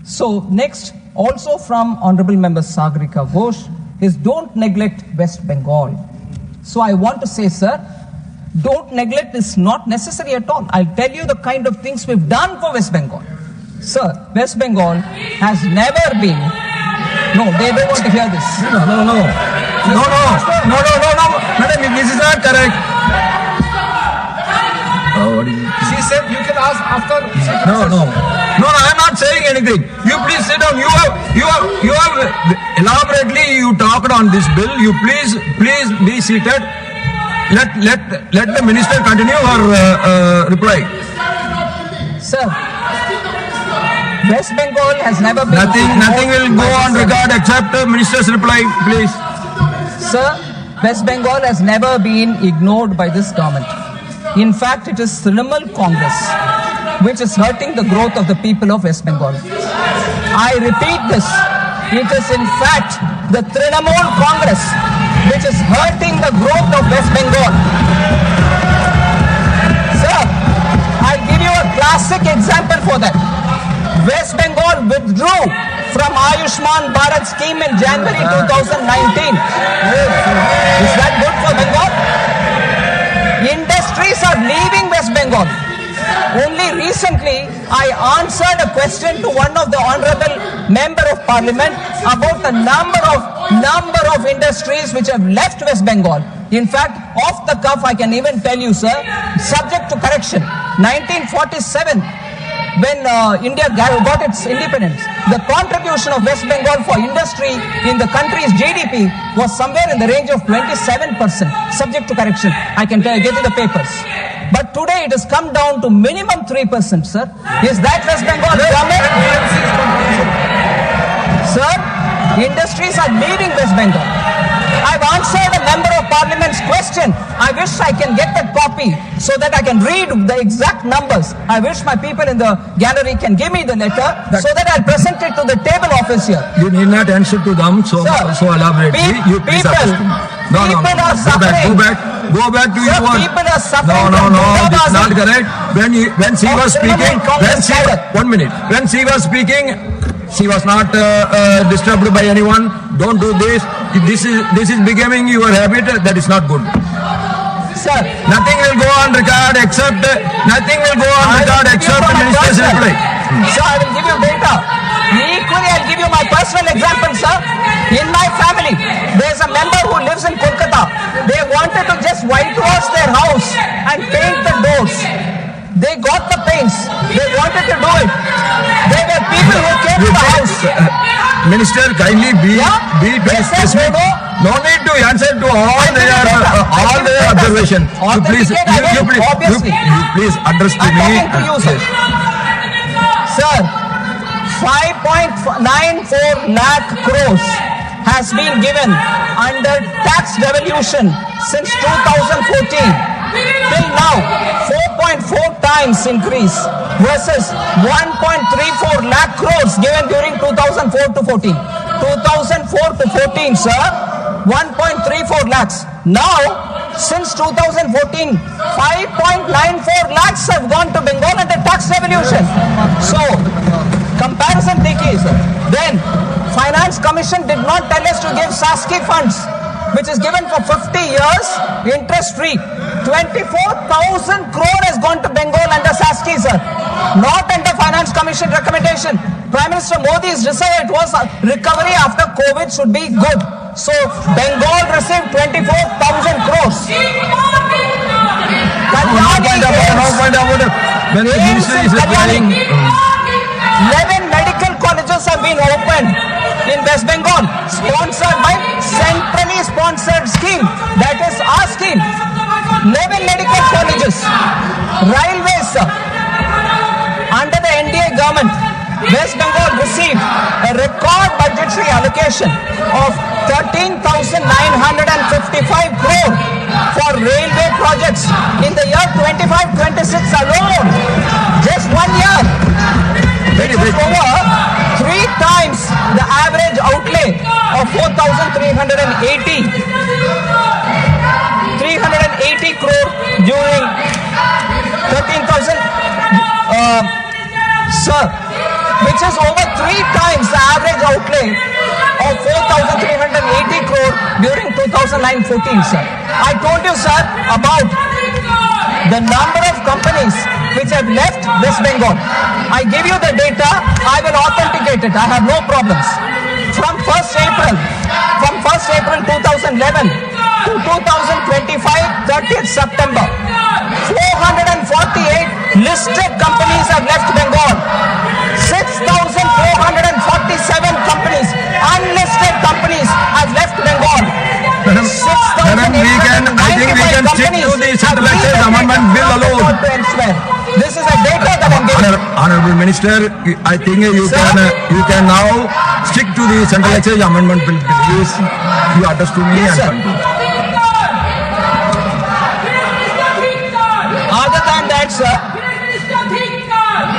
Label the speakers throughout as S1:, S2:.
S1: So next, also from Honorable Member Sagarika Ghosh, is don't neglect West Bengal. So I want to say, sir, don't neglect is not necessary at all. I'll tell you the kind of things we've done for West Bengal. Sir, West Bengal has never been... No, they don't want to hear this.
S2: No. Madam, this is not correct. What is it?
S3: She said you can ask after.
S2: No, I'm not saying anything. You please sit down. You have elaborately you talked on this bill. You please be seated. Let the minister continue her reply.
S1: Sir, West Bengal has never been...
S2: Nothing will go on record except the minister's reply, please.
S1: Sir, West Bengal has never been ignored by this government. In fact, it is Trinamool Congress which is hurting the growth of the people of West Bengal. I repeat this. It is in fact the Trinamool Congress which is hurting the growth of West Bengal. Sir, I'll give you a classic example for that. West Bengal withdrew from Ayushman Bharat scheme in January 2019. Is that good for Bengal? Industries are leaving West Bengal. Only recently, I answered a question to one of the Honorable Member of Parliament about the number of industries which have left West Bengal. In fact, off the cuff, I can even tell you, sir, subject to correction, 1947, when India got its independence, the contribution of West Bengal for industry in the country's GDP was somewhere in the range of 27%, subject to correction. I can get in the papers. But today it has come down to minimum 3%, sir. Is that West Bengal coming? Sir, industries are leaving West Bengal. I've answered a member of parliament's question. I wish I can get that copy so that I can read the exact numbers. I wish my people in the gallery can give me the letter so that I'll present it to the table office here.
S2: You need not answer to them so elaborately. You please understand.
S1: People are suffering.
S2: Go back to your work.
S1: People are suffering.
S2: No, this is not correct. When she was speaking, when she was speaking, she was not disturbed by anyone. Don't do this. This is becoming your habit. That is not good.
S1: Sir,
S2: nothing will go on record except the minister's reply.
S1: Sir, I will give you data. Equally, I'll give you my personal example, sir. In my family, there's a member who lives in Kolkata. They wanted to just whitewash their house and paint the doors. They got the paints. They wanted to do it. There were people who came to the house.
S2: Minister, kindly be specific. No need to answer to all their observations. You please address to me.
S1: I'm talking to you, sir. Sir, 5.94 lakh crores has been given under tax devolution since 2014. Till now, 4.4 times increase versus 1.34 lakh crores given during 2004 to 14. 2004 to 14, sir, 1.34 lakhs. Now, since 2014, 5.94 lakhs have gone to Bengal under tax devolution. So, comparison देखिए sir. Then, Finance Commission did not tell us to give SASCI funds, which is given for 50 years, interest-free. 24,000 crore has gone to Bengal under SASCI, sir. Not under Finance Commission recommendation. Prime Minister Modi's desire was recovery after COVID should be good. So, Bengal received 24,000 crores.
S2: When the minister is replying,
S1: 11 medical colleges have been opened in West Bengal, sponsored by centrally sponsored scheme. That is our scheme. 11 medical colleges. Railways, sir. Under the NDA government, West Bengal received a record budgetary allocation of 13,955 crore for railway projects in the year 25-26 alone. Just 1 year. It is over 3 times the average outlay of 4,380 crore during 13,000, sir, which is over 3 outlay of 4,380 crore during 2009-14, sir. I told you, sir, about the number of companies which have left West Bengal. I give you the data, I will authenticate it, I have no problems. From 1st April 2011 to 2025, 30th September, 448 listed companies have left Bengal. 6,447 companies, unlisted companies have left Bengal.
S2: Madam, I think we can stick to the Central Excise Amendment Bill alone.
S1: This is a data that I'm giving.
S2: Honorable Minister, I think you can now stick to the Central Excise Amendment Bill, please. You understood me.
S1: Yes, sir. Other than that, sir,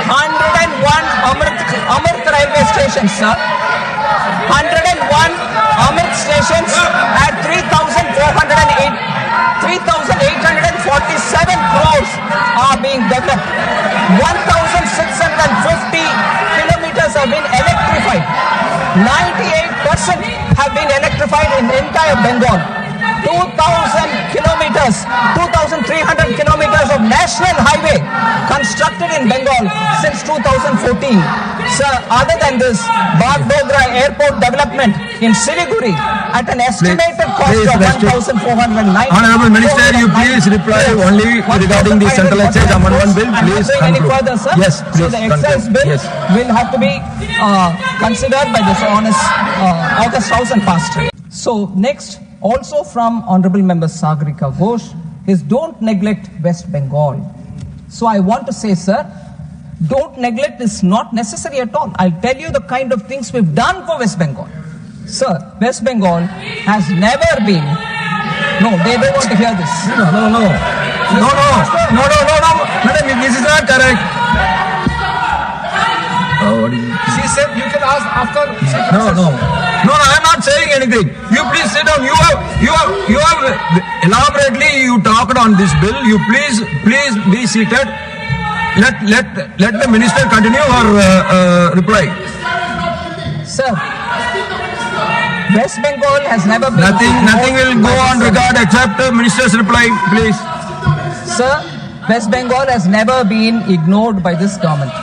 S1: 101 Amrit railway stations, sir. 101 Amrit stations at 3,847 crores are being developed. 1,650 kilometers have been electrified. 98% have been electrified in entire Bengal. 2,000 kilometers, 2,300 kilometers of national highway constructed in Bengal since 2014. Sir, other than this, Bagdogra Airport development in Siliguri at an estimated cost of 1,490.
S2: Honorable Minister, you please reply only regarding the Central Excise Amendment Bill. Please
S1: any further, sir?
S2: Yes, please.
S1: So the excise bill will have to be considered by this honest August House and passed. So next, also from Honorable Member Sagarika Ghosh, is don't neglect West Bengal. So I want to say, sir, don't neglect is not necessary at all. I'll tell you the kind of things we've done for West Bengal. Sir, West Bengal has never been... No, they don't want to hear this.
S2: No. Madam, this is not correct. What is it?
S3: She said you can ask after.
S2: No, I am not saying anything. You please sit down. You have elaborately you talked on this bill. You please be seated. Let the minister continue her reply.
S1: Sir, West Bengal has never been...
S2: Nothing will go on record except the minister's reply, please.
S1: Sir, West Bengal has never been ignored by this government.